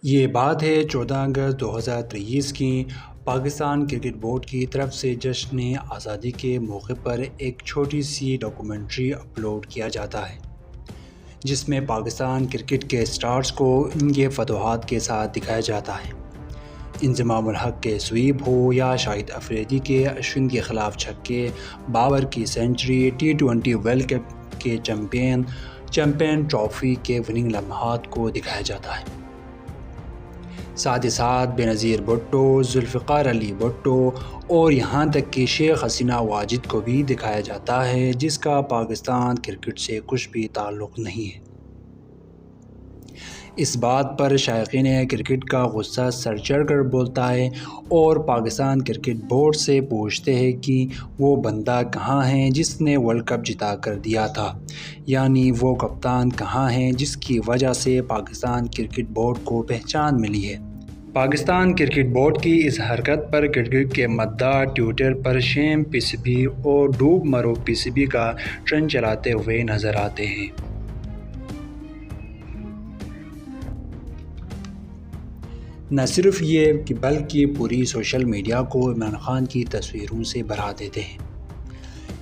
یہ بات ہے 14 اگست 2023 کی۔ پاکستان کرکٹ بورڈ کی طرف سے جشن آزادی کے موقع پر ایک چھوٹی سی ڈاکومنٹری اپلوڈ کیا جاتا ہے جس میں پاکستان کرکٹ کے سٹارز کو ان کے فتوحات کے ساتھ دکھایا جاتا ہے۔ انضمام الحق کے سویپ ہو یا شاہد افریدی کے اشون کے خلاف چھکے، بابر کی سنچری، T20 ورلڈ کپ کے چیمپئن ٹرافی کے وننگ لمحات کو دکھایا جاتا ہے۔ ساتھ ہی ساتھ بینظیر بھٹو، ذوالفقار علی بھٹو اور یہاں تک کہ شیخ حسینہ واجد کو بھی دکھایا جاتا ہے جس کا پاکستان کرکٹ سے کچھ بھی تعلق نہیں ہے۔ اس بات پر شائقین کرکٹ کا غصہ سر چڑھ کر بولتا ہے اور پاکستان کرکٹ بورڈ سے پوچھتے ہیں کہ وہ بندہ کہاں ہے جس نے ورلڈ کپ جتا کر دیا تھا، یعنی وہ کپتان کہاں ہے جس کی وجہ سے پاکستان کرکٹ بورڈ کو پہچان ملی ہے۔ پاکستان کرکٹ بورڈ کی اس حرکت پر کرکٹ کے مداح ٹویٹر پر شیم پی سی بی اور ڈوب مرو پی سی بی کا ٹرینڈ چلاتے ہوئے نظر آتے ہیں۔ نہ صرف یہ کہ بلکہ پوری سوشل میڈیا کو عمران خان کی تصویروں سے بھرا دیتے ہیں۔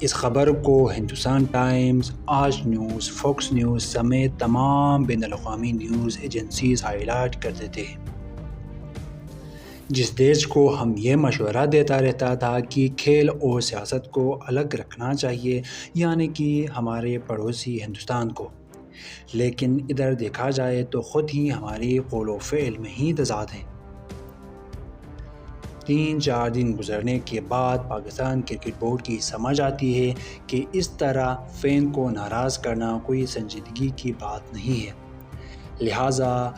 اس خبر کو ہندوستان ٹائمز، آج نیوز، فوکس نیوز سمیت تمام بین الاقوامی نیوز ایجنسیز ہائی لائٹ کر دیتے ہیں۔ جس دیش کو ہم یہ مشورہ دیتا رہتا تھا کہ کھیل اور سیاست کو الگ رکھنا چاہیے، یعنی کہ ہمارے پڑوسی ہندوستان کو، لیکن ادھر دیکھا جائے تو خود ہی ہماری قول و فعل میں ہی تضاد ہے۔ 3-4 دن گزرنے کے بعد پاکستان کرکٹ بورڈ کی سمجھ آتی ہے کہ اس طرح فین کو ناراض کرنا کوئی سنجیدگی کی بات نہیں ہے، لہٰذا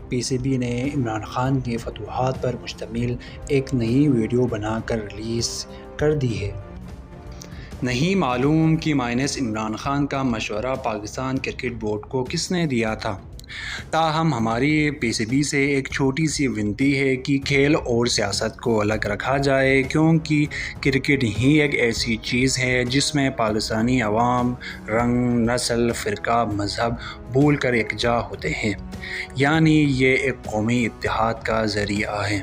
پی سی بی نے عمران خان کے فتوحات پر مشتمل ایک نئی ویڈیو بنا کر ریلیز کر دی ہے۔ نہیں معلوم کہ مائنس عمران خان کا مشورہ پاکستان کرکٹ بورڈ کو کس نے دیا تھا، تاہم ہماری پی سی بی سے ایک چھوٹی سی ونتی ہے کہ کھیل اور سیاست کو الگ رکھا جائے، کیونکہ کرکٹ ہی ایک ایسی چیز ہے جس میں پاکستانی عوام رنگ، نسل، فرقہ، مذہب بھول کر یکجا ہوتے ہیں، یعنی یہ ایک قومی اتحاد کا ذریعہ ہے۔